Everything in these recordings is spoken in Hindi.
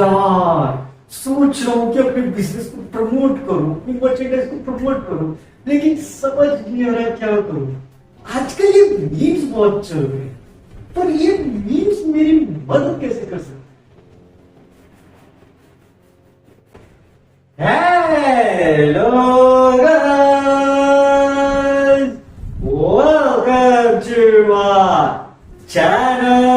यार सोच रहा हूँ कि अपने बिजनेस को प्रमोट करूँ, अपनी मर्चेंडाइज को प्रमोट करूँ, लेकिन समझ नहीं आ रहा क्या करूँ। आजकल ये मीम्स बहुत चल रहे हैं, पर ये मीम्स मेरी मदद कैसे कर सकते? Hello guys, welcome to my channel.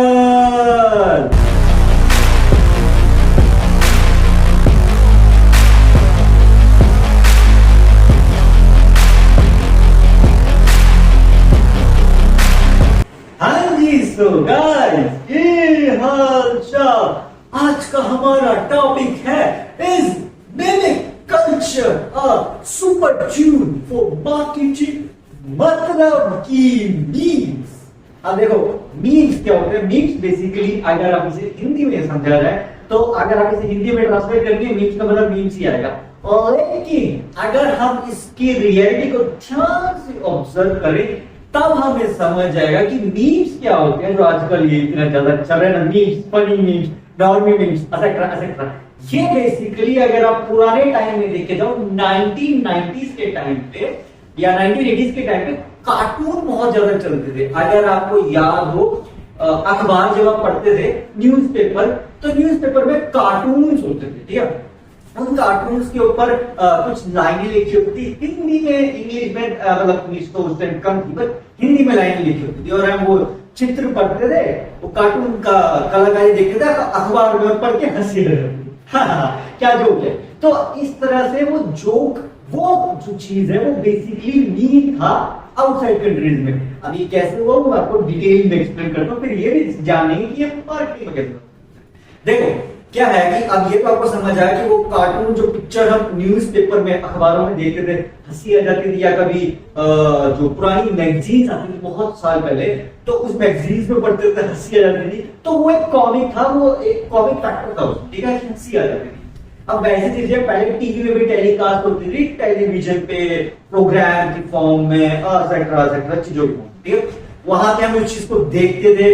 So guys, ये हाल चाल। आज का हमारा टॉपिक है is mimic culture a super tune for marketing, मतलब की मीम्स। अब देखो मीम्स क्या होते हैं। मीम्स बेसिकली अगर आप इसे हिंदी में समझा जाए तो अगर आप इसे हिंदी में ट्रांसलेट करेंगे मीम्स का मतलब मीम्स ही आएगा। और लेकिन अगर हम इसकी रियलिटी को ध्यान से ऑब्जर्व करें तब हमें समझ आएगा कि मीम्स क्या होते हैं, जो आजकल ये इतना ज्यादा चल रहे हैं ना, memes, funny memes, normal memes, etcetera etcetera. ये बेसिकली अगर आप पुराने टाइम में देखे जाओ 1990s के टाइम पे या 1980s के टाइम पे कार्टून बहुत ज्यादा चलते थे। अगर आपको याद हो अखबार जब आप पढ़ते थे न्यूज़पेपर, तो न्यूज़पेपर में कार्टून्स होते थे, ठीक है। उन कार्टून्स के ऊपर कुछ लाइनें लिखी होती थी हिंदी में, इंग्लिश में मतलब इंग्लिश तो उस टाइम कम थी, पर हिंदी में लाइनें लिखी होती थी और हम वो चित्र पढ़ते थे, वो कार्टून का कलाकारी देखते थे, अखबार में पढ़ के हंसी आ जाती। क्या जोक है। तो इस तरह से वो जोक, वो जो चीज है वो बेसिकली मीम था आउटसाइड कंट्रीज में। अब ये कैसे हुआ वो आपको डिटेल में एक्सप्लेन करता हूँ, फिर ये भी जानेंगे कि ये मार्केटिंग में कैसे। देखो क्या है कि अब ये तो आपको समझ आया कि वो कार्टून जो पिक्चर हम न्यूज़पेपर में, अखबारों में देखते थे, हंसी आ जाती थी, या कभी जो पुरानी मैगजीन्स आती थी बहुत साल पहले, तो उस मैगजीन्स में पढ़ते थे, हंसी आ जाती थी। तो वो एक कॉमिक था, वो एक कॉमिक फैक्टर था, ठीक है, हंसी आ जाती थी। अब वैसी चीजें पहले टीवी में भी टेलीकास्ट होती थी, टेलीविजन पे प्रोग्राम की फॉर्म में, एक्सेट्रा एक्सेट्रा चीजों की, ठीक है। वहां पे हम उस चीज को देखते थे,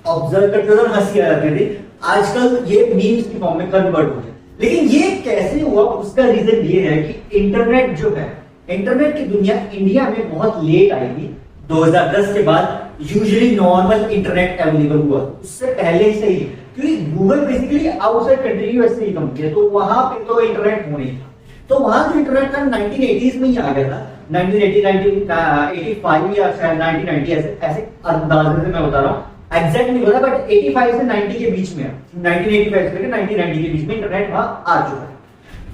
ऑब्जर्व करते थे और हंसी आ जाती थी। आजकल ये मीम्स की फॉर्म में कन्वर्ट हो गया। लेकिन ये कैसे हुआ, उसका रीजन ये है कि इंटरनेट जो है, इंटरनेट की दुनिया इंडिया में बहुत लेट आई थी। 2010 के बाद यूजुअली नॉर्मल इंटरनेट अवेलेबल हुआ, उससे पहले से ही, क्योंकि Google basically outside country USA की कंपनी है, तो वहां पे तो इंटरनेट हो नहीं था। तो वहां जो इंटरनेट था 1980s में ही आ गया था, 1980, 1985 या शायद 1990, ऐसे अंदाजे से मैं बता रहा हूँ, एग्जैक्ट नहीं पता, बट 85 से 90 के बीच में, 1985 से लेकर 1990 के बीच में इंटरनेट वहां आ चुका है।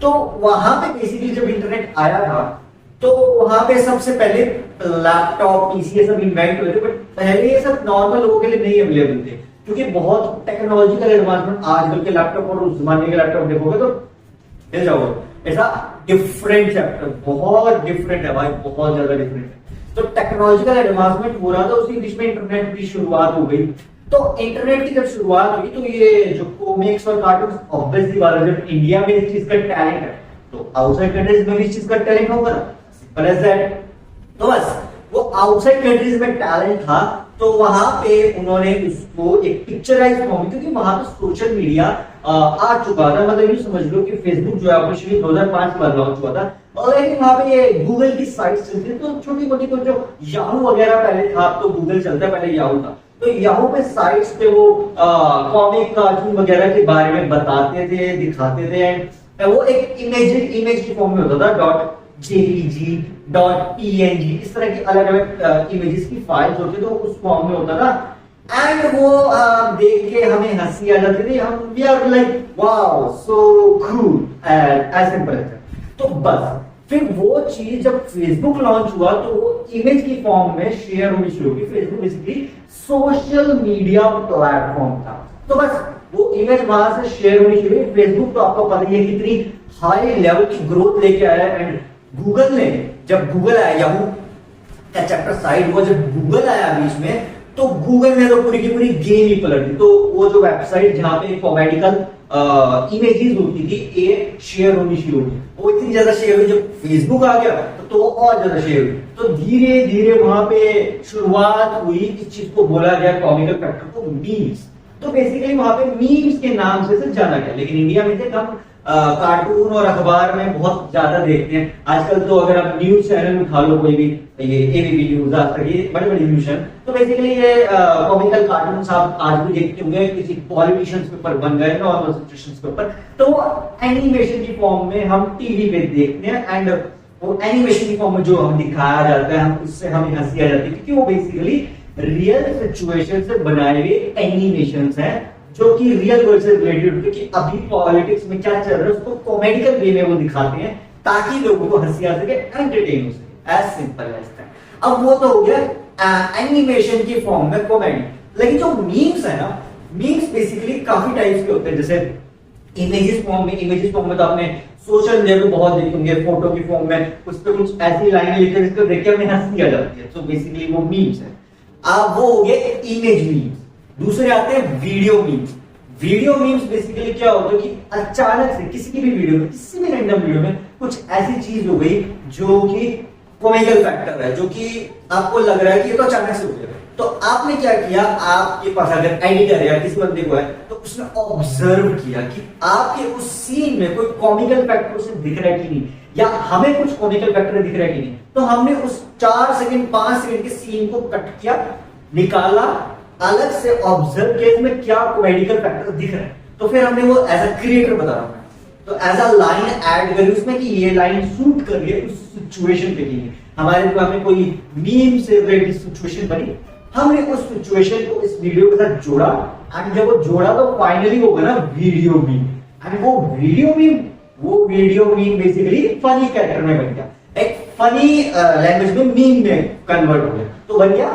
तो वहां पे बेसिकली जब इंटरनेट आया था तो वहां पे सबसे पहले लैपटॉप, पीसी ये सब इन्वेंट हुए थे, बट पहले ये सब नॉर्मल लोगों के लिए नहीं अवेलेबल थे, क्योंकि बहुत टेक्नोलॉजिकल एडवांसमेंट, आजकल के लैपटॉप और उस जमाने के लैपटॉप देखोगे तो हिल जाओगे। ऐसा डिफरेंट चैप्टर, बहुत डिफरेंट है भाई, बहुत ज्यादा डिफरेंट है। तो टेक्नोलॉजिकल एडवांसमेंट हो रहा था, उसी बीच में इंटरनेट की शुरुआत हो गई। तो इंटरनेट की जब शुरुआत हुई तो ये जो कॉमिक्स और कार्टून, ऑब्वियसली बात है, जब इंडिया में इस चीज का टैलेंट है तो आउटसाइड कंट्रीज में भी इस चीज का टैलेंट होगा ना, सिंपल एज दैट। तो बस वो आउटसाइड कंट्रीज में टैलेंट था, तो वहां पे उन्होंने उसको एक पिक्चराइज फॉर्म, क्योंकि वहां पे सोशल मीडिया आ चुका था, मतलब ये समझ लो कि फेसबुक जो है ऑफिशियली 2005 के बाद लॉन्च हुआ था, और लेकिन वहां पे ये गूगल की साइट चलती थी, तो छोटी मोटी, तो जो याहू वगैरह पहले था, अब तो गूगल चलता है, पहले याहू था। तो याहू पे साइट्स पे वो कॉमिक, कार्टून वगैरह के बारे में बताते थे, दिखाते थे, एंड वो एक इमेज की फॉर्म में होता था, .jpg, .png, इस तरह की अलग अलग इमेजेस की फाइल्स होती, तो उस फॉर्म में होता था। एंड वो देख के हमें हंसी आ जाती थी, हम we are like wow so cool, as simple as. तो बस फिर वो चीज जब फेसबुक लॉन्च हुआ तो वो इमेज की फॉर्म में शेयर होनी शुरू हुई। Facebook basically social media platform था, तो बस वो इमेज वहां से शेयर होनी शुरू हुई। फेसबुक तो आपको पता ही है कितनी हाई लेवल की ग्रोथ लेके आया, एंड गूगल ने, जब गूगल आया, याहू का चैप्टर साइड हुआ, जब गूगल आया बीच में, तो गूगल ने तो पूरी की पूरी गेम ही पलट दी। तो वो जो वेबसाइट जहां पे फॉर्मेटिकल इमेजेस होती थी, ये शेयर होनी शुरू हुई, वो इतनी ज्यादा शेयर हुई। जब फेसबुक आ गया तो और ज्यादा शेयर हुई। तो धीरे धीरे वहां पे शुरुआत हुई, इस चीज को बोला गया कॉमिकल फैक्टर को मीम्स। तो बेसिकली वहां पे मीम्स के नाम से जाना गया। लेकिन इंडिया में थे हम कार्टून और अखबार में बहुत ज्यादा देखते हैं। आजकल तो अगर आप न्यूज चैनल उठा लो कोई भी, ये एबीपी न्यूज, आज तक, ये बड़े बड़े न्यूज चैनल, तो बेसिकली ये कॉमिकल कार्टून आप आज भी देखते होंगे, किसी पॉलिटिशियंस के ऊपर बन गए, नॉर्मल सिचुएशंस के ऊपर, तो वो एनिमेशन की फॉर्म में हम टीवी पे देखते हैं। एंड वो एनिमेशन की फॉर्म में जो हम दिखाया जाता है, हम उससे हमें हंसी आ जाती है, क्योंकि वो बेसिकली रियल सिचुएशन से बनाए हुए एनिमेशंस हैं, जो कि रियल वर्ल्ड से रिलेटेड होते हैं कि अभी पॉलिटिक्स में क्या चल रहा है उसको कॉमेडिकल वे में वो दिखाते हैं, ताकि लोगों को हंसी आ सके, एंटरटेन हो सके। As simple as that. अब वो तो हो गया एनिमेशन की फॉर्म में कॉमेडी। लेकिन जो मीम्स है ना, मीम्स बेसिकली काफी टाइप्स के होते हैं। जैसे इमेजेस फॉर्म में तो आपने सोशल मीडिया पे बहुत देखे होंगे, फोटो की फॉर्म में उस पर कुछ ऐसी लाइनें लिखी जिसको देख के हमें हंसी आ जाती है, तो बेसिकली वो मीम्स है। अब वो हो गए इमेज मीम्स। दूसरे आते हैं video memes. Video memes basically क्या होता है कि अचानक से किसी की भी वीडियो में, किसी भी रैंडम वीडियो में कुछ ऐसी चीज हो गई जो कि कॉमिकल फैक्टर है, जो कि आपको लग रहा है कि ये तो अचानक से हो गया। तो आपने क्या किया, आपके पास अगर एडिटर या किसी बंदे को है तो उसने ऑब्जर्व किया कि आपके उस सीन में कोई कॉमिकल फैक्टर उसे दिख रहा है कि नहीं, या हमें कुछ कॉमिकल फैक्टर दिख रहा है कि नहीं। तो हमने उस 4 सेकंड 5 सेकंड के सीन को कट किया, निकाला, अलग से ऑब्जर्व किया इसमें क्या कॉमेडिकल फैक्टर दिख रहा है। तो फिर हमने वो एज अ क्रिएटर बता रहा हूं, तो एज अ लाइन ऐड करी उसमें कि ये लाइन सूट कर रही है उस सिचुएशन पे की। हमारे को हमें कोई मीम से रिलेटेड सिचुएशन बनी, हमने उस सिचुएशन को इस वीडियो के साथ जोड़ा, एंड जब वो जोड़ा तो फाइनली होगा ना वीडियो मीम। एंड वो video meme basically funny character में बन गया, एक फनी लैंग्वेज में मीम में कन्वर्ट हो गया, तो बन गया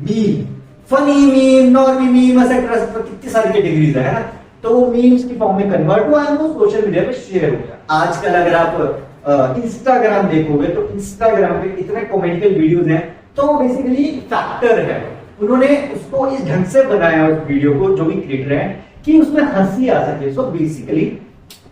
meme. Funny meme, normie meme, etcetera, कितनी सारी कैटेगरीज है ना। तो वो मीम्स की फॉर्म में कन्वर्ट हुआ है, वो सोशल मीडिया पे शेयर हो गया। आजकल अगर आप इंस्टाग्राम देखोगे तो इंस्टाग्राम पे इतने कॉमेडिकल वीडियोस हैं, तो बेसिकली फैक्टर है, उन्होंने उसको इस ढंग से बनाया उस वीडियो को, जो भी क्रिएटर है, कि उसमें हंसी आ सके। So basically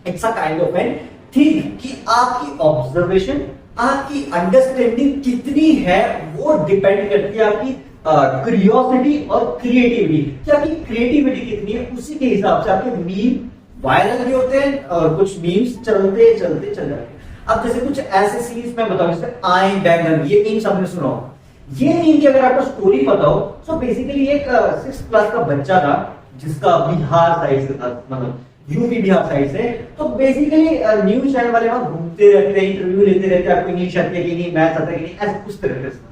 it's a kind of an thing कि आपकी ऑब्जर्वेशन, आपकी अंडरस्टैंडिंग कितनी है, वो डिपेंड करती है आपकी क्यूरियोसिटी और क्रिएटिविटी। क्या आपकी क्रिएटिविटी कितनी है, उसी के हिसाब से आपके मीम वायरल भी होते हैं और कुछ मीम्स चलते चलते चल जाते हैं। अब जैसे कुछ ऐसे सीरीज में बताऊं, जैसे आई बैंगन, ये मीम्स आपने सुना हो। ये मीम की अगर आपको स्टोरी पता हो, तो बेसिकली एक 6th क्लास का बच्चा था जिसका बिहार साइड से था, मतलब यूपी बिहार साइड से। तो बेसिकली न्यूज चैनल वाले वहां घूमते रहते हैं, इंटरव्यू लेते रहते हैं, आपको इंग्लिश आती है कि नहीं, मैथ्स आता है कि नहीं, ऐसे पूछते रहते हैं।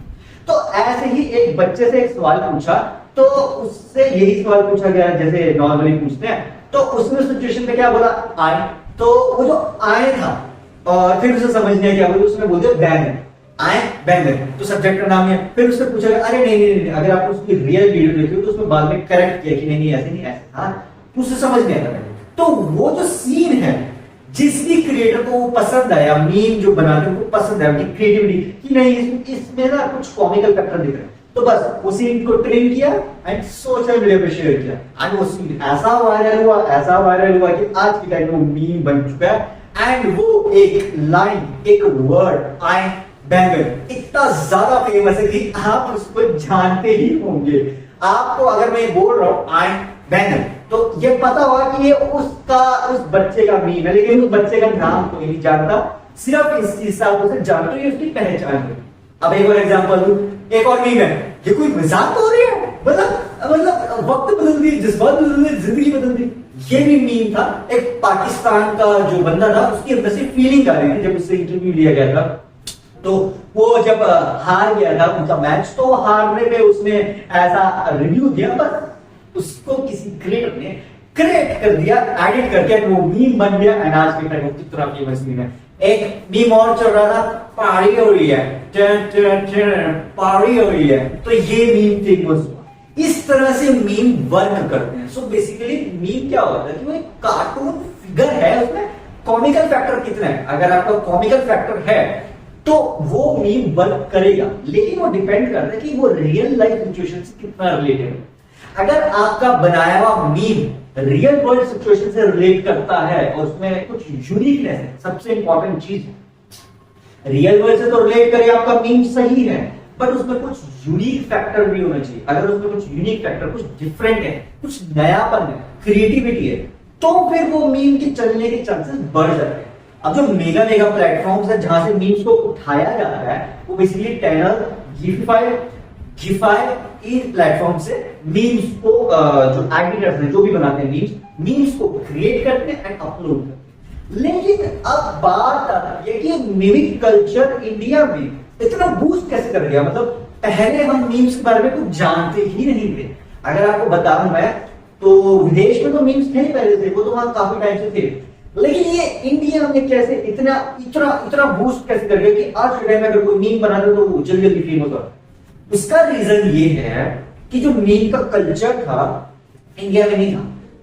तो ऐसे ही एक बच्चे से एक सवाल पूछा, तो उससे यही सवाल पूछा गया जैसे नॉर्मली पूछते हैं। तो उसने सिचुएशन में क्या बोला, आए। तो वो जो आए था, और फिर उसे समझ नहीं आया क्या बोला, उसने बोल दिया बैंगन, आए बैंगन, तो सब्जेक्ट का नाम है। फिर उससे पूछा गया, अरे नहीं, अगर आप उसकी रियल वीडियो देखी हो तो उसमें बाद में करेक्ट किया कि नहीं ऐसे नहीं ऐसे, हाँ, उसे समझ नहीं आया। तो वो जो सीन है, जिस भी क्रिएटर को वो पसंद आया, मीम जो बनाते हैं उनको पसंद आया, उनकी क्रिएटिविटी कि नहीं इसमें ना कुछ कॉमिकल फैक्टर दिख रहा है, तो बस वो सीन को ट्रिम किया एंड सोशल मीडिया पे शेयर किया, एंड वो सीन ऐसा वायरल हुआ कि आज के टाइम में वो मीम बन चुका है। एंड वो एक लाइन, एक वर्ड, आई बैंगन, इतना ज्यादा फेमस है कि आप उसको जानते ही होंगे। आपको अगर मैं बोल रहा हूं आई बैंगन, तो ये पता होगा कि ये उस बच्चे का मीम है, लेकिन उस बच्चे का नाम कोई नहीं जानता, सिर्फ इस चीज से आप उसे जानते हो, ये उसकी पहचान है। अब एक और एग्जांपल दूं, एक और मीम है, ये कोई मजाक तो हो रही है, मतलब वक्त बदल दी, जज्बात बदल दिए, जिंदगी बदल दी। ये भी मीम था, एक पाकिस्तान का जो बंदा था, उसकी अंदर से फीलिंग आ रही थी जब उससे इंटरव्यू लिया गया था। तो वो जब हार गया था उनका मैच, तो हारने पे उसने ऐसा रिव्यू दिया, बस उसको किसी क्रिएटर ने क्रिएट कर दिया, एडिट करके वो मीम बन गया। एंड आज के टाइम में कितना फेमस मीम है। एक मीम और चल रहा था, पारी हो रही है, पारी हो रही है, तो ये मीम फेमस हुआ। इस तरह से मीम वर्क करते हैं। सो बेसिकली मीम क्या होता है कि वो एक कार्टून फिगर है, उसमें कॉमिकल फैक्टर कितना है। अगर आपका कॉमिकल फैक्टर है तो वो मीम वर्क करेगा, लेकिन वो डिपेंड करता है कि वो रियल लाइफ सिचुएशन से कितना रिलेटेड है। अगर आपका बनाया हुआ मीम रियल वर्ल्ड सिचुएशन से रिलेट करता है और उसमें कुछ यूनिकनेस है, सबसे इंपॉर्टेंट चीज रियल वर्ल्ड से तो रिलेट करे, आपका मीम सही है। बट उसमें कुछ यूनिक फैक्टर भी होना चाहिए। अगर उसमें कुछ यूनिक फैक्टर, कुछ डिफरेंट है, कुछ नयापन है, क्रिएटिविटी है, तो फिर वो मीम के चलने के चांसेस बढ़ जाते हैं। अब जो मेगा मेगा प्लेटफॉर्म्स है जहां से मीम्स को उठाया जाता है, वो बेसिकली टैनल, गिफाई इन प्लेटफॉर्म से मीम्स को जो एडिटर्स हैं, जो भी बनाते हैं मीम्स को क्रिएट करते हैं एंड अपलोड करते हैं। लेकिन अब बात आती है कि मिमिक कल्चर इंडिया में इतना बूस्ट कैसे कर गया। मतलब पहले हम मीम्स के बारे में कुछ जानते ही नहीं थे। अगर आपको बताऊं मैं, तो विदेश में तो मीम्स थे ही पहले से, वो तो वहां काफी टाइम से थे, लेकिन ये इंडिया में कैसे इतना इतना इतना बूस्ट कैसे कर गया कि आज के टाइम में अगर कोई मीम बनाता है तो वो जल्दी जल्दी फेमस होता है। उसका रीजन ये है कि जो मीम का कल्चर था इंडिया में नहीं था।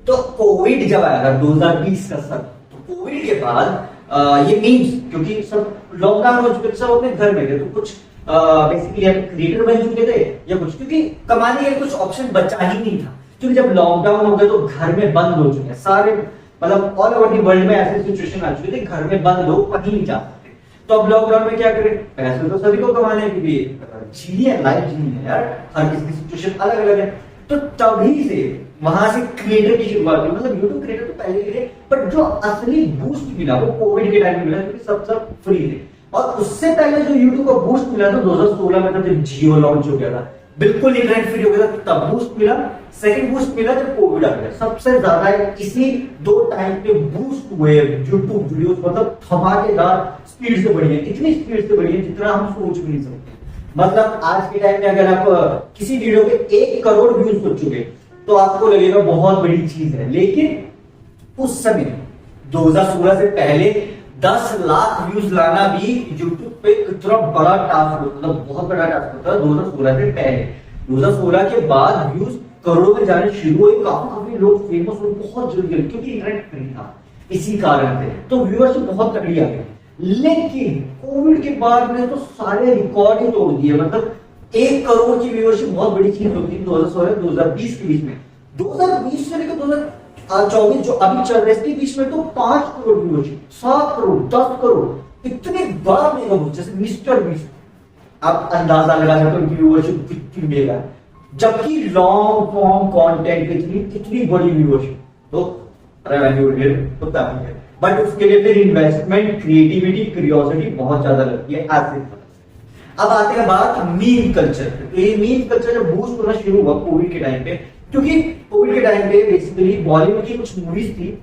तो कोविड जब आया था 2020 का सब, तो कोविड के बाद ये मीम्स, क्योंकि सब लॉकडाउन हो चुके थे, सब अपने घर में थे, तो कुछ बेसिकली या क्रिएटर बन चुके थे या कुछ, क्योंकि कमाने के कुछ ऑप्शन बचा ही नहीं था। क्योंकि जब लॉकडाउन हो गया तो घर में बंद हो चुके हैं सारे, मतलब ऑल ओवर दी वर्ल्ड में ऐसे सिचुएशन आ चुके थे, घर में बंद लोग कहीं नहीं जा सकते। तो अब लॉकडाउन में क्या करें, पैसे तो सभी को कमाने हैं, क्योंकि जीनिए लाइफ जीनिए यार, हर किसी की सिचुएशन अलग अलग है। तो तभी से वहां से क्रिएटर की शुरुआत हुई। मतलब यूट्यूब क्रिएटर तो पहले ही थे, बट जो असली बूस्ट मिला वो कोविड के टाइम में मिला, क्योंकि सब फ्री थे। और उससे पहले जो यूट्यूब को बूस्ट मिला था 2016 में था, जब जियो लॉन्च हो गया था, बिल्कुल इंटरनेट फ्री हो गया था, तब बूस्ट मिला। सेकंड बूस्ट मिला जब कोविड आ गया। सबसे ज्यादा इसी दो टाइम पे बूस्ट हुए यूट्यूब वीडियोस, मतलब धमाकेदार स्पीड से बढ़ी है, इतनी स्पीड से बढ़ी है जितना हम सोच भी नहीं सकते। मतलब आज के टाइम में अगर आप किसी वीडियो के 1 करोड़ व्यूज सोचोगे तो आपको लगेगा बहुत बड़ी चीज है, लेकिन उस समय 2016 से पहले 10 लाख व्यूज लाना भी यूट्यूब पे इतना बड़ा टास्क होता, मतलब बहुत बड़ा टास्क होता है 2016 से पहले। 2016 के बाद व्यूज करोड़ों में जाने शुरू हुए, काफी लोग फेमस हुए बहुत जल्दी, क्योंकि इंटरनेट फ्री था, इसी कारण से तो व्यूअरशिप बहुत तगड़ी आ गई। लेकिन कोविड के बाद में तो सारे रिकॉर्ड ही तोड़ दिए। मतलब 1 करोड़ की व्यूअरशिप बहुत बड़ी चीज होती है 2016 2020 के बीच में। 2020 से लेकर 2024 जो अभी चल रहे इसके बीच में तो 5 करोड़ व्यूअरशिप, 7 करोड़, 10 करोड़, इतने बड़ा मेगा बूस्ट, जैसे मिस्टर बीस्ट, आप अंदाजा लगा सकते हो व्यूअरशिप कितनी मेगा, जबकि लॉन्ग फॉर्म कंटेंट इतनी बड़ी व्यूअरशिप, तो रेवेन्यू तो काफी है। बट उसके लिए फिर इन्वेस्टमेंट, क्रिएटिविटी, क्यूरियोसिटी बहुत ज्यादा लगती है ऐसे। अब आते हैं बात मीम कल्चर। तो ये मीम कल्चर जब बूस्ट होना शुरू हुआ कोविड के टाइम पे, क्योंकि कोविड के टाइम पे बेसिकली बॉलीवुड की कुछ मूवीज थी,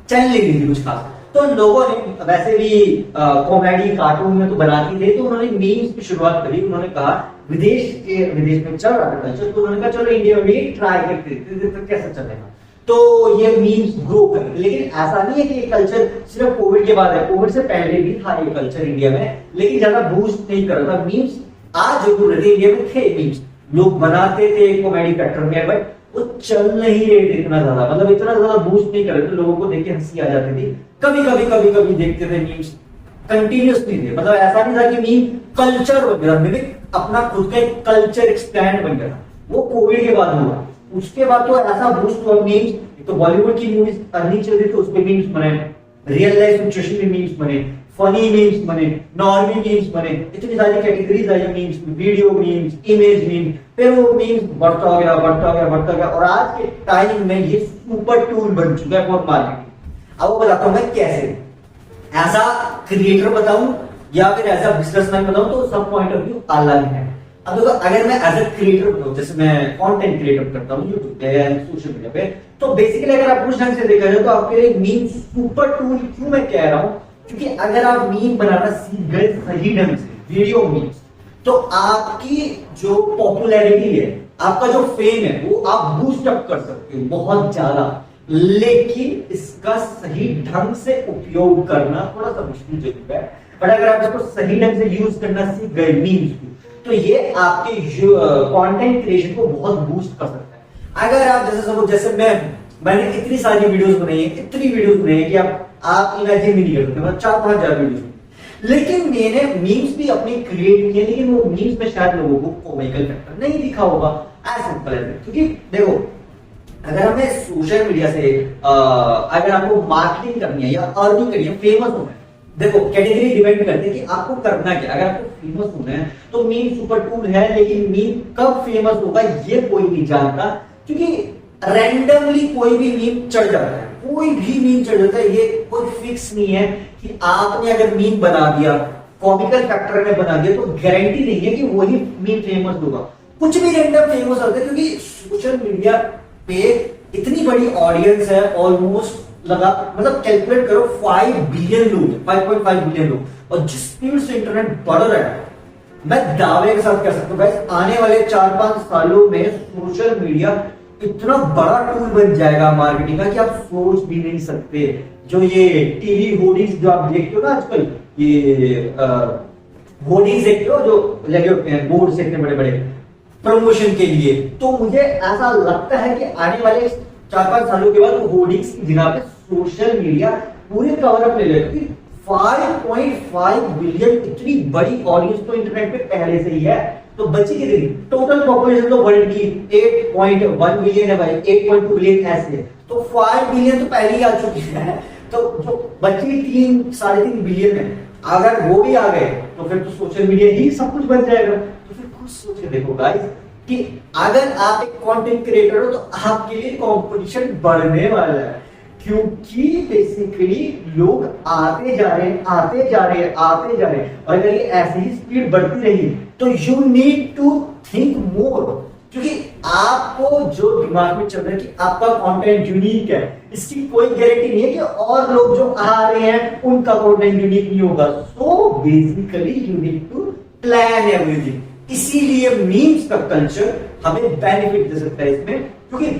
चल नहीं रही थी कुछ खास, तो लोगों ने वैसे भी कॉमेडी कार्टून में तो बनाती थे, तो उन्होंने मीम्स की शुरुआत करी। उन्होंने कहा विदेश में चल रहा था कल्चर, तो उन्होंने कहा चलो इंडिया में भी ट्राई करते तो कैसे चलेगा, तो ये मीम्स ग्रो कर। लेकिन ऐसा नहीं है कि ये कल्चर सिर्फ कोविड के बाद है, कोविड से पहले भी था ये कल्चर इंडिया में, लेकिन ज्यादा बूस्ट नहीं कर रहा था। मीम्स आज जरूर रहते इंडिया में थे, मीम्स लोग बनाते थे कॉमेडी फैक्टर में, बट वो चल नहीं रहे थे इतना ज्यादा, मतलब इतना ज्यादा बूस्ट नहीं कर रहे थे। लोगों को देख के हंसी आ जाती थी, कभी देखते थे मीम्स, कंटिन्यूअसली थे। मतलब ऐसा नहीं था कि मीम कल्चर बन गया, मिमिक अपना खुद का एक कल्चर एक्सपैंड बन गया, वो कोविड के बाद हुआ। उसके बाद तो ऐसा बूस्ट हुआ मीम्स, तो बॉलीवुड की मूवीज नहीं चल रही थी, उस पे मीम्स बने, रियल लाइफ सिचुएशन में मीम्स बने, फनी मीम्स बने, नॉर्मल मीम्स बने, इतनी सारी कैटेगरीज आई memes, video memes, image memes, फिर वो मीम्स बढ़ता गया और आज के टाइम में ये सुपर टूल बन चुका है फॉर मार्केटिंग। अब वो बताता हूं मैं कैसे, एज अ क्रिएटर बताऊं या फिर एज अ बिजनेसमैन बताऊं, तो सब पॉइंट ऑफ व्यू अलग है। अब देखो, अगर मैं एज अ क्रिएटर बताऊं, जैसे मैं कंटेंट क्रिएटर करता हूं यूट्यूब पे या सोशल मीडिया पे, तो बेसिकली अगर आप उस ढंग से देखा जाए तो आपके लिए मीम सुपर टूल क्यों मैं कह रहा हूं, क्योंकि अगर आप मीम बनाना सीख गए सही ढंग से, वीडियो मीम्स, तो आपकी जो पॉपुलैरिटी है, आपका जो फेम है, वो आप बूस्ट अप कर सकते हो बहुत ज्यादा। लेकिन इसका सही ढंग से उपयोग करना थोड़ा सा मुश्किल जरूर है, बट अगर आप इसको सही ढंग से यूज करना सीख गए मीम्स को, तो ये आपके कंटेंट क्रिएशन को बहुत बूस्ट कर सकता है। अगर आप जैसे मैंने इतनी सारी वीडियोस बनाई है, इतनी वीडियोस बनाई है कि आप इमेजिन नहीं कर सकते, मतलब 4-5 हजार वीडियोस, लेकिन मैंने मीम्स भी अपने क्रिएट किए, लेकिन वो मीम्स में शायद लोगों को कॉमिकल फैक्टर नहीं दिखा होगा, एज सिंपल एज। क्योंकि देखो, अगर हमें सोशल मीडिया से अगर आपको मार्केटिंग करनी है या अर्निंग करनी है, फेमस होना है, देखो कैटेगरी डिपेंड करती है कि आपको करना क्या। अगर आपको फेमस होना है तो मीम सुपर टूल है, लेकिन मीम कब फेमस होगा ये कोई नहीं जानता, क्योंकि रैंडमली कोई भी मीम चढ़ जाता है, कोई भी मीम चढ़ जाता है। ये कोई फिक्स नहीं है कि आपने अगर मीम बना दिया, कॉमिकल फैक्टर में बना दिया, तो गारंटी नहीं है कि वही मीम फेमस होगा। कुछ भी रैंडम फेमस होता है, क्योंकि सोशल मीडिया पे इतनी बड़ी ऑडियंस है, ऑलमोस्ट लगा मतलब कैलकुलेट करो 5 बिलियन लोग, 5.5 बिलियन लोग, और जिस स्पीड से इंटरनेट बढ़ रहा है, मैं दावे के साथ कह सकता हूँ गाइस, आने वाले 4-5 सालों में सोशल मीडिया इतना बड़ा टूल बन जाएगा मार्केटिंग का कि आप सोच भी नहीं सकते। जो ये टीवी होर्डिंग्स जो आप देखते हो ना आजकल, ये होर्डिंग्स देखते हो जो लगे होते हैं बोर्ड से इतने बड़े बड़े प्रमोशन के लिए, तो मुझे ऐसा लगता है कि आने वाले 4-5 सालों के बाद होर्डिंग्स की जगह पे सोशल मीडिया पूरे कवर अप ले लेगा। 5.5 बिलियन इतनी बड़ी ऑडियंस तो इंटरनेट पे पहले से ही है, तो बची कितनी? टोटल पॉपुलेशन तो वर्ल्ड की 8.1 बिलियन है भाई, 8.2 बिलियन ऐसे, तो 5 बिलियन तो पहले ही आ चुकी है। तो जो बची 3-3.5 बिलियन है, अगर वो भी आ गए तो फिर तो सोशल मीडिया ही सब कुछ बन जाएगा। तो फिर खुद सोच के देखो गाइस कि अगर आप एक कंटेंट क्रिएटर हो तो आपके लिए कंपटीशन बढ़ने वाला है, क्योंकि बेसिकली लोग आते जा रहे हैं, आते जा रहे हैं, आते जा रहे हैं, और अगर ये ऐसे ही स्पीड बढ़ती रही तो you need to think more, क्योंकि आपको जो दिमाग में चल रहा है कि आपका कंटेंट यूनिक है, इसकी कोई गारंटी नहीं है कि और लोग जो आ रहे हैं उनका कंटेंट यूनिक नहीं होगा। So basically you need to plan everything. इसीलिए मीम्स का कल्चर हमें बेनिफिट दे सकता है इसमें, क्योंकि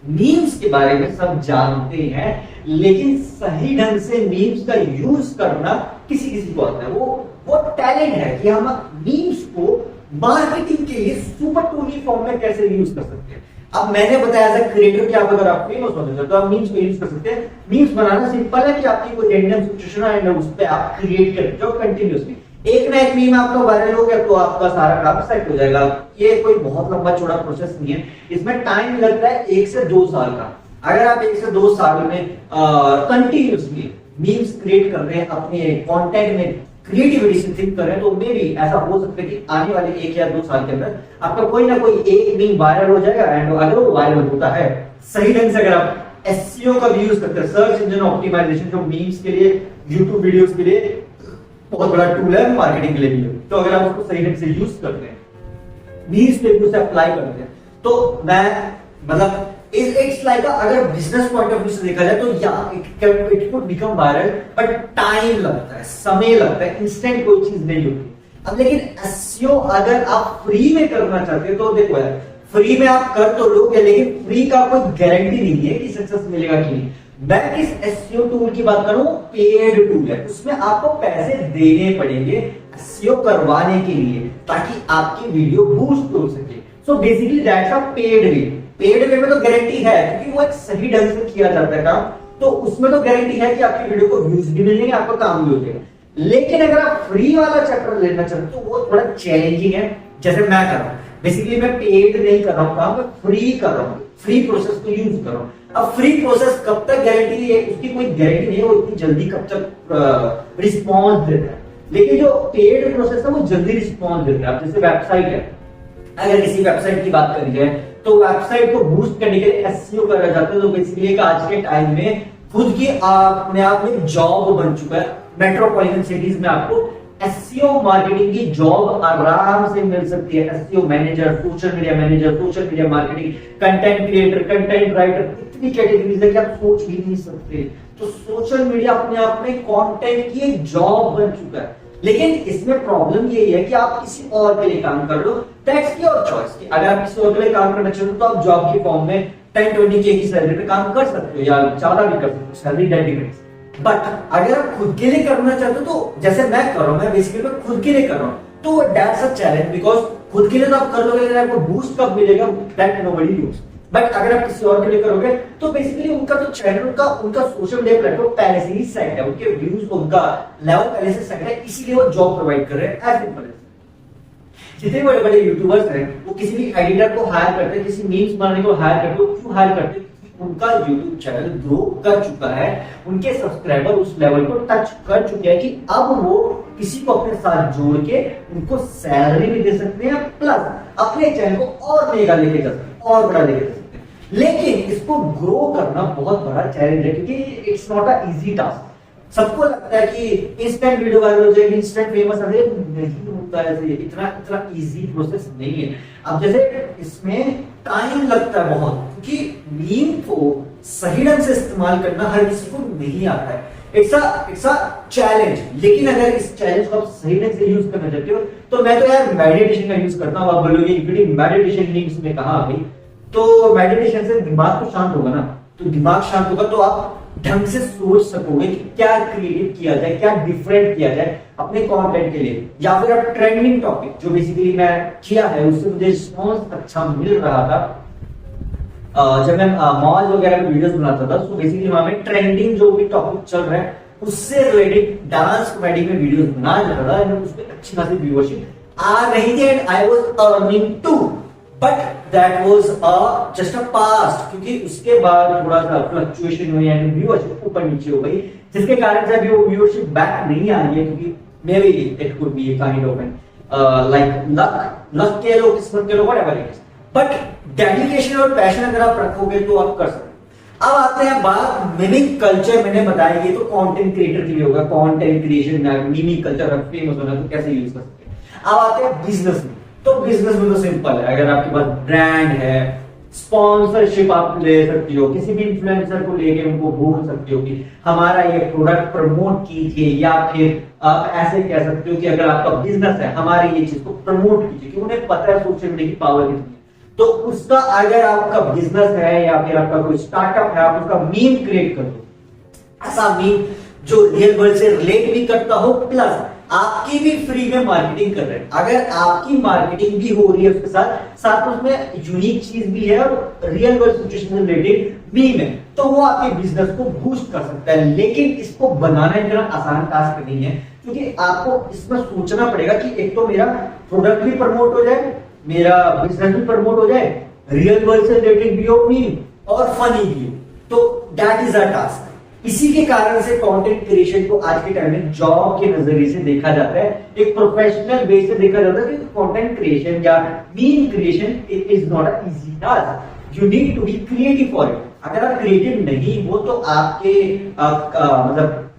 मीम्स के बारे में सब जानते हैं, लेकिन सही ढंग से मीम्स का यूज करना किसी किसी को आता है। वो टैलेंट है कि हम मीम्स को मार्केटिंग के लिए सुपर टूल फॉर्म में कैसे यूज कर सकते हैं। अब मैंने बताया एज क्रिएटर कि आप अगर आप फेमस होना चाहते हो तो आप मीम्स को यूज कर सकते हैं। मीम्स बनाना सिंपल है कि आपकी कोई रैंडम सिचुएशन है, उस पर आप क्रिएट करते जाओ कंटिन्यूअसली, एक ना एक मीम आपका वायरल हो गया तो आपका सारा काम सेट हो जाएगा। ये कोई बहुत लंबा चौड़ा प्रोसेस नहीं है, इसमें टाइम लगता है 1 से 2 साल का। अगर आप 1 से 2 साल में कंटिन्यूअसली मीम्स क्रिएट कर रहे हैं, अपने कंटेंट में क्रिएटिविटी से थिंक कर रहे हैं, तो मे भी ऐसा हो सकता है कि आने वाले 1 या 2 साल के अंदर आपका कोई ना कोई एक मीम वायरल हो जाएगा। एंड अगर वो वायरल होता है सही ढंग से, अगर आप एसईओ का भी यूज करते हैं, सर्च इंजन ऑप्टिमाइजेशन, जो मीम्स के लिए, यूट्यूब वीडियोस के लिए बहुत बड़ा टूल है, मार्केटिंग के लिए भी, तो अगर आप उसको सही ढंग से यूज करते हैं, मीम्स पे उसे अप्लाई करते हैं, तो मैं मतलब इट्स लाइक अगर बिजनेस पॉइंट ऑफ व्यू से देखा जाए तो या it could become viral, but time लगता है, समय लगता है, इंस्टेंट कोई चीज नहीं होती। अब लेकिन एसईओ अगर आप फ्री में करना चाहते हो तो देखो यार, फ्री में आप कर तो लोगे, लेकिन फ्री का कोई गारंटी नहीं है कि सक्सेस मिलेगा कि नहीं। मैं किस एसईओ टूल की बात करूं, पेड टूल है, उसमें आपको पैसे देने पड़ेंगे एसईओ करवाने के लिए, ताकि आपकी वीडियो बूस्ट हो सके। So basically that's a paid way. Paid way में तो गारंटी है, क्योंकि वो एक सही ढंग से किया जाता है काम, तो उसमें तो गारंटी है कि आपकी वीडियो को व्यूज भी मिलेंगे, आपका काम भी हो जाएगा। लेकिन अगर आप फ्री वाला चैप्टर लेना चाहते हो तो वो थोड़ा चैलेंजिंग है, जैसे मैं कर रहा हूं। बेसिकली मैं पेड नहीं कर रहा हूं काम, मैं फ्री कर रहा हूं, फ्री प्रोसेस को यूज कर रहा हूं। अब फ्री प्रोसेस कब तक गारंटी है, उसकी कोई गारंटी नहीं है, वो इतनी जल्दी कब तक रिस्पॉन्स देता है। लेकिन जो पेड प्रोसेस है वो जल्दी रिस्पॉन्स देता है। अब जैसे वेबसाइट है, अगर किसी वेबसाइट की बात करी जाए तो वेबसाइट को बूस्ट करने के लिए एसईओ करा जाता है। तो बेसिकली आज के टाइम में खुद की अपने आप में जॉब बन चुका है। मेट्रोपॉलिटन सिटीज में आपको एसईओ मार्केटिंग की जॉब आराम से मिल सकती है। SEO manager, social media marketing, content creator, content writer, इतनी कैटेगरीज है कि आप सोच भी नहीं सकते। तो सोशल मीडिया अपने आप में कंटेंट की एक जॉब बन चुका है। लेकिन इसमें प्रॉब्लम यही है कि आप किसी और के लिए काम कर लो, टैक्स की और चॉइस की। अगर आप किसी और के लिए काम करना चाहते हो तो आप जॉब के फॉर्म में 10-20K की सैलरी पे काम कर सकते हो, या ज्यादा भी कर सकते हो, सैलरी डेडिकेट। बट अगर आप खुद के लिए करना चाहते हो तो जैसे मैं कर रहा हूं, मैं बेसिकली मैं खुद के लिए कर रहा हूं, तो दैट्स अ चैलेंज, बिकॉज खुद के लिए तो आप कर लोगे, लेकिन आपको बूस्ट कब मिलेगा दैट नोबडी नोस। बट अगर आप किसी और के लिए करोगे तो बेसिकली उनका तो चैनल, उनका सोशल मीडिया प्लेटफॉर्म पहले से ही सेट है, उनके व्यूज, उनका लेवल पहले से सेट है, इसीलिए वो जॉब प्रोवाइड कर रहे हैं। As simple as. जितने बड़े बड़े यूट्यूबर्स हैं वो किसी भी एडिटर को हायर करते हैं, किसी मीम्स बनाने को हायर करते हैं, क्यों हायर करते हैं? उनका यूट्यूब चैनल ग्रो कर चुका है, उनके सब्सक्राइबर उस लेवल को टच कर चुके हैं कि अब वो किसी को अपने साथ जोड़ के उनको सैलरी भी दे सकते हैं, प्लस अपने चैनल को और मेगा लेके जा सकते हैं, और बड़ा लेके जा सकते हैं। लेकिन इसको ग्रो करना बहुत बड़ा चैलेंज है, क्योंकि it's not a easy task. सबको लगता है कि इंस्टेंट वीडियो वायरल हो जाएगी, इंस्टेंट फेमस हो जाएगी, नहीं होता है ऐसे, इतना इतना इजी प्रोसेस नहीं है। अब जैसे इसमें टाइम लगता है बहुत, क्योंकि मीम को सही ढंग से इस्तेमाल करना हर किसी को नहीं आता है। It's a challenge. लेकिन अगर इस चैलेंज को आप सही ढंग से यूज करना चाहते हो, तो मैं तो यार मेडिटेशन का यूज करता हूँ। आप बोलोगे मेडिटेशन मीम्स में कहा भाई, तो मेडिटेशन से दिमाग तो शांत होगा ना, तो दिमाग शांत होगा तो आप ढंग से सोच सकोगे कि क्या क्रिएट किया जाए, क्या डिफरेंट किया जाए अपने कंटेंट के लिए, या फिर आप ट्रेंडिंग टॉपिक जो बेसिकली मैं किया है उससे मुझे रिस्पॉन्स अच्छा मिल रहा था। जब मैं मॉल वगैरह में वीडियोस बनाता था, तो बेसिकली वहां में ट्रेंडिंग जो भी टॉपिक चल रहा है उससे रिलेटेड डांस कॉमेडी में वीडियोस बनाया जाता था, एंड उसमें अच्छी खासी व्यूअरशिप आ रही थी, and I was earning too. But that was just a past, क्योंकि उसके बाद थोड़ा सा फ्लक्चुएशन हुई एंड व्यूअरशिप ऊपर नीचे हो गई, जिसके कारण से अभी वो व्यूअरशिप बैक नहीं आ रही है, क्योंकि maybe it could be a kind of like luck के लो, किस्मत के लो, whatever it is. But dedication और पैशन अगर आप रखोगे तो आप कर सकते हो। अब आते हैं बात मिमिक कल्चर। मैंने बताया ये तो कंटेंट क्रिएटर के लिए होगा, content creation mimic culture famous होना तो कैसे यूज कर सकते हैं। अब आते हैं बिजनेस में। तो बिजनेस में तो सिंपल है, अगर आपके पास ब्रांड है, स्पॉन्सरशिप आप ले सकती हो, किसी भी इन्फ्लुएंसर को लेके उनको बोल सकते हो कि हमारा ये प्रोडक्ट प्रमोट कीजिए, या फिर आप ऐसे कह सकते हो कि अगर आपका बिजनेस है हमारी ये चीज को प्रमोट कीजिए, क्योंकि उन्हें पता है सोशल मीडिया की पावर कितनी है। तो उसका अगर आपका बिजनेस है या फिर आपका कोई स्टार्टअप है, आप उसका मीम क्रिएट कर दो, ऐसा मीम जो रियल वर्ल्ड से रिलेट भी करता हो, प्लस आपकी भी फ्री में मार्केटिंग कर रहे हैं। अगर आपकी मार्केटिंग भी हो रही है उसके साथ साथ उसमें यूनिक चीज भी है और रियल वर्ल्ड सिचुएशन से रिलेटेड मीम है, तो वो आपके बिजनेस को बूस्ट कर सकता है। लेकिन इसको बनाना इतना आसान टास्क नहीं है, क्योंकि आपको इसमें सोचना पड़ेगा कि एक तो मेरा प्रोडक्ट भी प्रमोट हो जाए, मेरा बिजनेस भी प्रमोट हो जाए, रियल वर्ल्ड से रिलेटेड भी हो मीम, और फनी भी हो। तो दैट इज अ टास्क। इसी के कारण से कंटेंट क्रिएशन को आज के टाइम में जॉब के नजरिए से देखा जाता है, एक प्रोफेशनल वे से देखा जाता है कि कंटेंट क्रिएशन या meme creation it is not a easy task. You need to be creative for it. अगर आप क्रिएटिव नहीं हो तो मतलब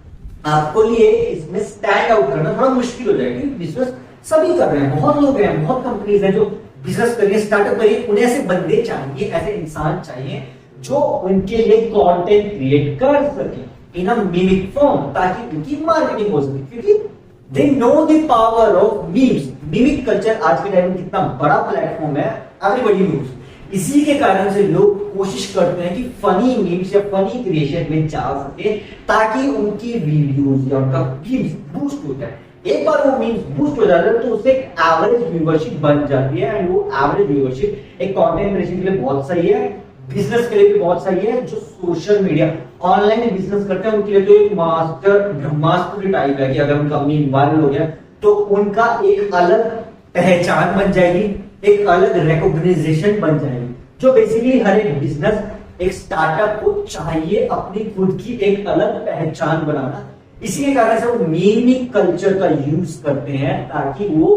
आपको लिए इसमें स्टैंड आउट करना थोड़ा मुश्किल हो जाएगा। बिजनेस सभी कर रहे हैं, बहुत लोग हैं, बहुत कंपनीज हैं जो बिजनेस करिए, स्टार्टअप करिए, उन्हें ऐसे बंदे चाहिए, ऐसे इंसान चाहिए जो उनके लिए कंटेंट क्रिएट कर सके इन अ मिमिक फॉर्म, ताकि उनकी मार्केटिंग हो सके, क्योंकि they know the power of memes. Mimic culture आज के टाइम में कितना बड़ा प्लेटफॉर्म है, एवरीबॉडी नोस। इसी के कारण से लोग कोशिश करते हैं कि फनी मीम्स या फनी क्रिएशन में जा सके, ताकि उनकी वीडियोस या उनका मीम्स बूस्ट हो जाए। एक बार वो मीम्स बूस्ट हो जाता है तो उससे एक एवरेज व्यूअरशिप बन जाती है, एंड वो एवरेज व्यूअरशिप एक कंटेंट क्रिएशन के लिए बहुत सही है, बिजनेस के लिए भी बहुत सही है। जो सोशल मीडिया ऑनलाइन में बिजनेस करते हैं उनके लिए तो एक मास्टर ब्रह्मास्त्र टाइप है कि अगर उनका मीम वायरल हो गया तो उनका एक अलग पहचान बन जाएगी, एक अलग रिकॉग्नाइजेशन बन जाएगी, जो बेसिकली हर एक बिजनेस, एक स्टार्टअप को चाहिए अपनी खुद की एक अलग पहचान बनाना। इसी के कारण से वो मीमिक कल्चर का यूज करते हैं ताकि वो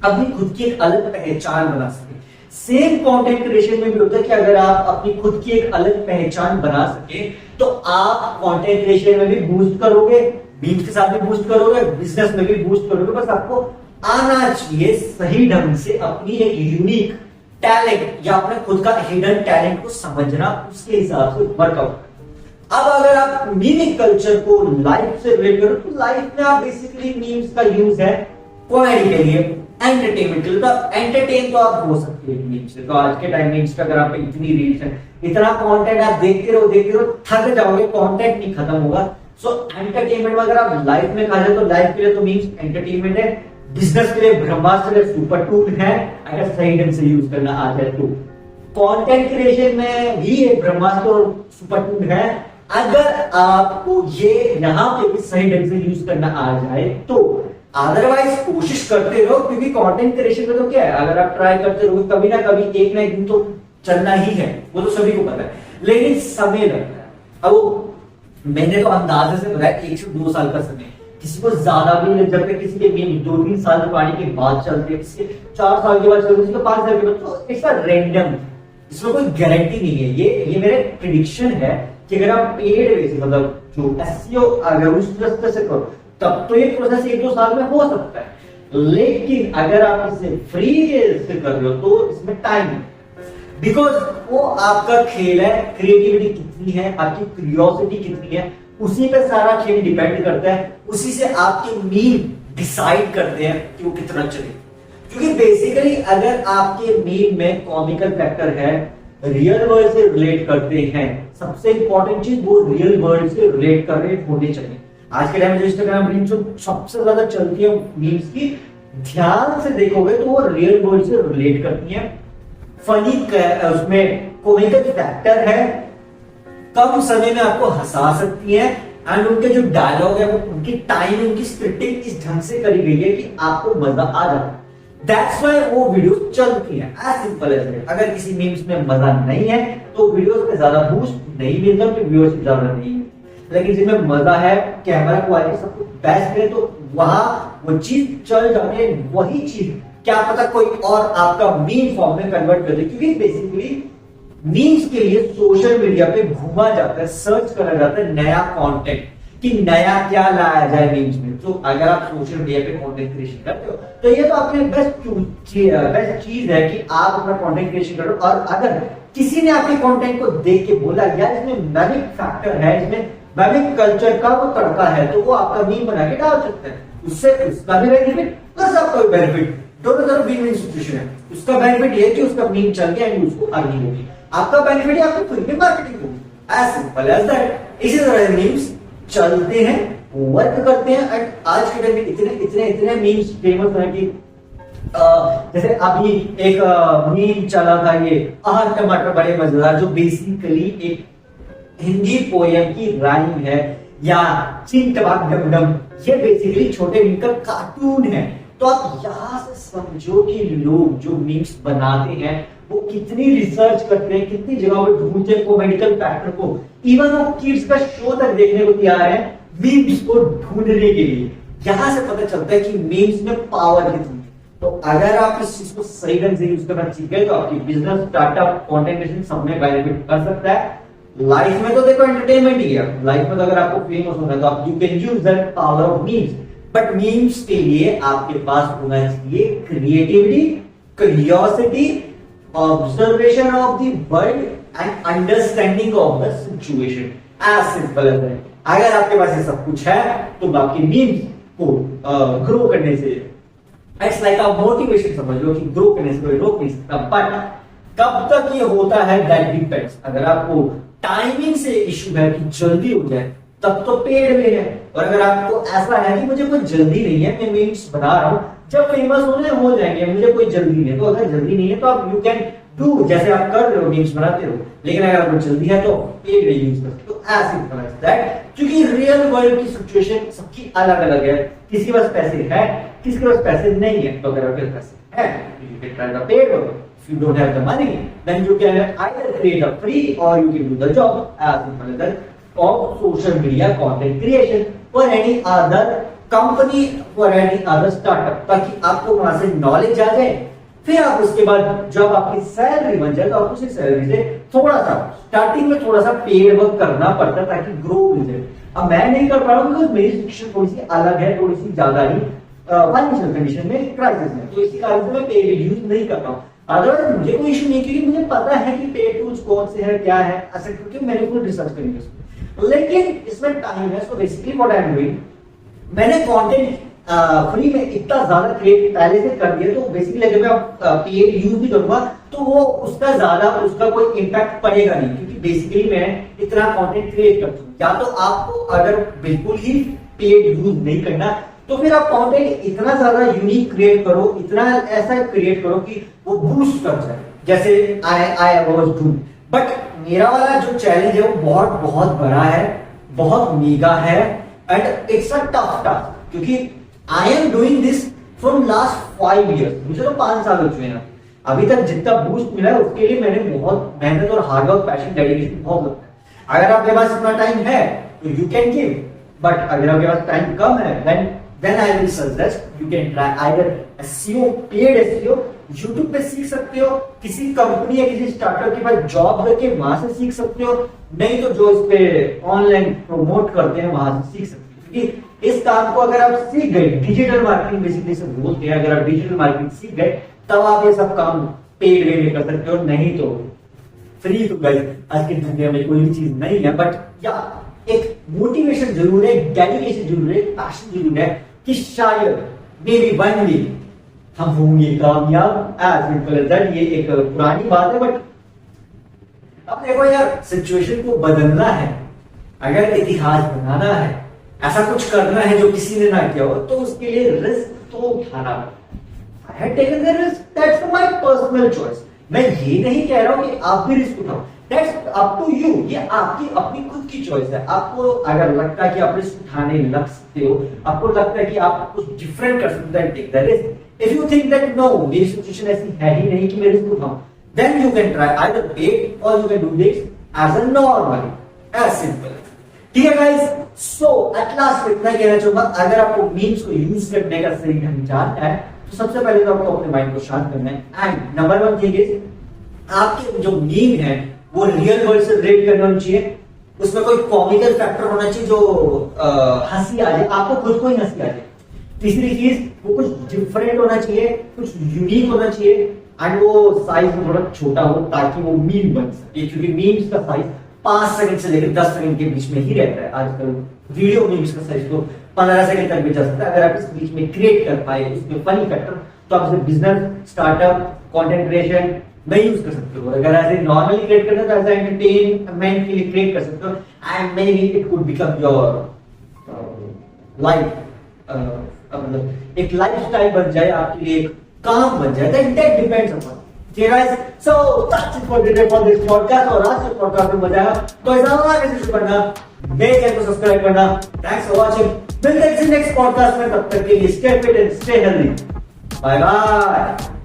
अपनी खुद की एक अलग पहचान बना सके। सेम कंटेंट क्रिएशन में भी होता है कि अगर आप अपनी खुद की एक अलग पहचान बना सके तो आप कंटेंट क्रिएशन में भी बूस्ट करोगे, मीम्स के साथ भी बूस्ट करोगे, बिजनेस में भी बूस्ट करोगे। बस आपको आना चाहिए सही ढंग से अपनी एक यूनिक टैलेंट या अपने खुद का हिडन टैलेंट को समझना, उसके हिसाब से वर्कआउट। अब अगर आप मीमिक कल्चर को लाइफ से रिलेट करो तो लाइफ में आप बेसिकली मीम्स का यूज है कॉमेडी के लिए, एंटरटेनमेंट के लिए। तो एंटरटेन तो आप हो सकते हैं मीम्स से। तो आज के टाइम में इंस्टाग्राम पे इतनी रील्स है, इतना कंटेंट आप देखते रहो थक जाओगे, कंटेंट नहीं खत्म होगा। सो एंटरटेनमेंट में अगर आप लाइफ में कहा जाए तो लाइफ के लिए तो मीम्स एंटरटेनमेंट है, बिजनेस के लिए ब्रह्मास्त्र सुपर टूल है अगर सही ढंग से यूज करना आ जाए तो। कंटेंट क्रिएशन में भी एक ब्रह्मास्त्र और सुपर टूल है अगर आपको ये यहाँ पे भी सही ढंग से यूज करना आ जाए तो। अदरवाइज कोशिश करते रहो, क्योंकि कंटेंट क्रिएशन में तो क्या है, अगर आप ट्राई करते रहोगे कभी ना कभी एक ना एक दिन तो चलना ही है, वो तो सभी को पता है। लेकिन समय लगता है। अब वो मैंने तो अंदाजे से बताया 1 से 2 साल का समय, किसी को ज्यादा भी नहीं, जब तक किसी के मीम 2-3 साल पानी के बाद चलते हैं, किसी के 4 साल के बाद चलते हैं, किसी के 5 साल के बाद, तो इट्स अ रैंडम, इसमें कोई गारंटी नहीं है। ये मेरे प्रिडिक्शन है कि अगर आप पेड बेसिस मतलब जो एसईओ अगर उस तरह से करो तब तो ये प्रोसेस 1-2 साल में हो सकता है, लेकिन अगर आप इसे फ्री से कर रहे हो तो इसमें टाइम, बिकॉज वो आपका खेल है, क्रिएटिविटी कितनी है, आपकी क्यूरियोसिटी कितनी है, उसी पे सारा खेल डिपेंड करता है, उसी से आपके मीम डिसाइड करते हैं कि वो कितना चले। क्योंकि बेसिकली अगर आपके मीम में कॉमिकल फैक्टर है, रियल वर्ल्ड से रिलेट करते हैं, सबसे इंपॉर्टेंट चीज वो रियल वर्ल्ड से रिलेट कर रहे होने चाहिए। आज के टाइम में जो इंस्टाग्राम रील जो सबसे ज्यादा चलती है मीम्स की, ध्यान से देखोगे तो वो रियल वर्ल्ड से रिलेट करती है, फनी उसमें कॉमिकल फैक्टर है, कम समय में आपको हंसा सकती है, एंड उनके जो डायलॉग है वो उनकी टाइम उनकी स्क्रिप्टिंग इस ढंग से करी गई है कि आपको मजा आ जाता है। दैट्स व्हाई वो वीडियो चलती है, एज सिंपल एज इट। अगर किसी मीम्स में मजा नहीं है तो वीडियोस में ज्यादा बूस्ट नहीं मिलता, कि व्यूअरशिप ज्यादा नहीं है, लेकिन जिसमें मजा है, कैमरा क्वालिटी सब कुछ बेस्ट है, तो वहां वो चीज चल जाती है। वही चीज क्या पता कोई और आपका मीम फॉर्म में कन्वर्ट कर दे, क्योंकि बेसिकली मीम्स के लिए सोशल मीडिया पे घूमा जाता है, सर्च करा जाता है नया कंटेंट कि नया क्या लाया जाए मीम्स में। तो अगर आप सोशल मीडिया पे कंटेंट क्रिएशन करते हो तो ये तो आपके बेस्ट चीज है कि आप अपना कंटेंट क्रिएशन करो। और अगर किसी ने आपके कंटेंट को देख के बोला यार इसमें मैमिक फैक्टर है, इसमें मैमिक कल्चर का वो तड़का है, तो वो आपका मीम बना के डाल सकते हैं, उससे उसका भी बेनिफिट प्लस आपका भी बेनिफिट, दोनों तरफ विन विन सिचुएशन है। उसका बेनिफिट ये कि उसका मीम चल गया एंड उसको अर्निंग होगी, आपका बेनिफिट है आपको फ्री में मार्केटिंग होगी, एज सिंपल एज दैट। इसी तरह मीम्स चलते हैं, वर्क करते हैं, एंड आज के टाइम में इतने मीम्स फेमस हैं कि जैसे अभी एक मीम चला था ये आह टमाटर बड़े मजेदार, जो बेसिकली एक हिंदी पोयम की राइम है, या चिन टबाक डम डम, ये बेसिकली छोटे भीम का कार्टून है। तो आप यहां से समझो कि लोग जो मीम्स बनाते हैं वो कितनी रिसर्च करते हैं, कितनी जगहों पे ढूंढते हैं कॉमेडिकल फैक्टर को, इवन वो किड्स का शो तक देखने को तैयार है मीम्स को ढूंढने के लिए। यहां से पता चलता है कि मीम्स में पावर कितनी है। तो अगर आप इस चीज को सही ढंग से यूज करना सीख गए तो आपकी बिजनेस, स्टार्टअप, कंटेंट क्रिएशन सब में बेनिफिट कर सकता है। लाइफ में तो देखो एंटरटेनमेंट ही है, लाइफ में तो अगर आपको फेमस होना है तो आप you can use that power of memes, but memes के लिए आपके पास होना चाहिए creativity, curiosity, observation of the world and understanding of the situation, as simple as that. अगर आपके पास ये सब कुछ है तो आपके मीम्स को ग्रो करने से इट्स लाइक अ मोटिवेशन, समझ लो कि ग्रो करने से कोई रोक नहीं सकता। बट कब तक ये होता है दैट डिपेंड्स। अगर आपको टाइमिंग से इश्यू है कि जल्दी हो जाए तब तो पेड में है, और अगर आपको ऐसा है कि मुझे कोई जल्दी नहीं है, मैं मीम्स बना रहा हूं, जब फेमस होने हो जाएंगे, मुझे कोई जल्दी नहीं है, तो अगर जल्दी नहीं है तो आप यू कैन डू जैसे आप कर रहे हो, मीम्स बनाते हो। लेकिन अगर आपको जल्दी है तो पेड में यूज कर सकते हो, एज सिंपल एज दैट। क्योंकि रियल वर्ल्ड की सिचुएशन सबकी अलग अलग है, किसी के पास पैसे है, किसी के पास पैसे नहीं है। तो अगर आपके पास पैसे है you can try the paid work, if you don't have the money then you can either create a free or you can do the job as simple as that of social media content creation for any other company, for any other startup, ताकि आपको वहां से नॉलेज आ जाए। फिर आप उसके बाद जब आपकी सैलरी बन जाए तो आप उसी सैलरी से थोड़ा सा स्टार्टिंग में थोड़ा सा पेड वर्क करना पड़ता है ताकि ग्रो मिल जाए। अब मैं नहीं कर पा रहा हूँ बिकॉज मेरी सिचुएशन थोड़ी सी अलग है, थोड़ी सी ज्यादा ही फाइनेंशियल कंडीशन में क्राइसिस में, तो इसी कारण से मैं पेड यूज नहीं करता हूँ। अदरवाइज मुझे कोई इशू नहीं, क्योंकि मुझे पता है कि पेड टूल्स कौन से हैं, क्या है, ऐसा, क्योंकि मैंने खुद रिसर्च करी है उसमें। लेकिन इसमें टाइम है, so basically what I am doing, मैंने कंटेंट फ्री में इतना ज्यादा क्रिएट पहले से कर दिया, तो बेसिकली अगर मैं पेड यूज भी करूंगा तो वो उसका ज्यादा उसका कोई इम्पैक्ट पड़ेगा नहीं, क्योंकि बेसिकली मैं इतना कंटेंट क्रिएट करता हूँ। या तो आपको अगर बिल्कुल ही पेड यूज नहीं करना तो फिर आप कंटेंट इतना ज्यादा यूनिक क्रिएट करो, इतना ऐसा क्रिएट करो कि वो बूस्ट कर जाए, जैसे आई वाज डूइंग। बट मेरा वाला जो चैलेंज है वो बहुत बहुत बड़ा है, बहुत मेगा है, and it's a tough task, क्योंकि I am doing this from last 5 years, मुझे तो 5 साल हो चुके हैं। अभी तक जितना बूस्ट मिला है उसके लिए मैंने बहुत मेहनत और हार्डवर्क, पैशन, डेडिकेशन बहुत लगता है। अगर आपके पास इतना टाइम है तो यू कैन गिव, बट अगर आपके पास टाइम कम है then I will suggest you can try either SEO, paid SEO, YouTube पे सीख सकते हो, किसी कंपनी या किसी स्टार्टअप के पास जॉब करके वहां से सीख सकते हो, नहीं तो जो इस पे ऑनलाइन प्रमोट करते हैं वहां से सीख सकते हो। क्योंकि इस काम को अगर आप सीख गए, डिजिटल मार्केटिंग बेसिकली से बोलते हैं, अगर आप डिजिटल मार्केटिंग सीख गए तब आप ये सब काम पेड वे में कर सकते हो, नहीं तो फ्री। तो गाइस आज की दुनिया में कोई भी चीज नहीं है, बट या एक मोटिवेशन जरूर है, डेडिकेशन जरूर है, पैशन जरूर है कि शायद मे बी वन डे हम होंगे कामयाब। As simple as that. ये एक पुरानी बात है, बट अब देखो यार, सिचुएशन को बदलना है, अगर इतिहास बनाना है, ऐसा कुछ करना है जो किसी ने ना किया हो, तो उसके लिए रिस्क तो उठाना पड़ेगा। I had taken the risk, that's my personal choice। मैं ये नहीं कह रहा हूं कि आप भी रिस्क उठाओ, that's up to you। ये आपकी अपनी खुद की चॉइस है। आपको अगर लगता है कि आप रिस्क उठाने लग सकते हो, आपको लगता है कि आप कुछ डिफरेंट कर सकते हैं, take the risk. If you think that no, मेरी सिचुएशन ऐसी है ही नहीं कि मैं रिस्क उठाऊं, then you can try either paid or you can do this as a normal, as simple। ठीक है गाइस, सो एट लास्ट इतना कहना चाहूंगा, अगर आपको मीम्स को यूज करने का सही ढंग जानना है तो सबसे पहले तो आपको अपने माइंड को शांत करना है। And number one thing is, आपके जो मीम है वो रियल वर्ल्ड से रिलेट करना होना चाहिए, उसमें कोई कॉमिकल फैक्टर होना चाहिए जो हंसी आ जाए, आपको खुद को ही हंसी आ जाए। तीसरी चीज, वो कुछ डिफरेंट होना चाहिए, कुछ यूनिक होना चाहिए, एंड वो साइज में थोड़ा छोटा हो ताकि वो मीम बन सके, क्योंकि मीम्स का साइज 5 सेकंड से लेकर 10 सेकंड के बीच में ही रहता है। आजकल वीडियो मीम्स का साइज तो 15 सेकंड तक भी जा सकता है। अगर आप इस बीच में क्रिएट कर पाए उसमें फनी फैक्टर, तो आप इसे बिजनेस, स्टार्टअप, कंटेंट क्रिएशन में यूज कर सकते हो। अगर ऐसे नॉर्मली क्रिएट करना तो ऐसा एंटरटेनमेंट के लिए क्रिएट कर सकते हो, and may be it could become your life, मतलब एक लाइफस्टाइल बन जाए आपके लिए, एक काम बन जाए, दैट डिपेंड्स अपॉन। ठीक है guys, so that's it for today for this podcast. और आज के पॉडकास्ट में मजा आया तो ऐसा आगे से करना, मेरे चैनल को सब्सक्राइब करना। थैंक्स फॉर वाचिंग, मिलते हैं नेक्स्ट पॉडकास्ट में, तब तक के लिए stay fit and stay healthy. Bye bye.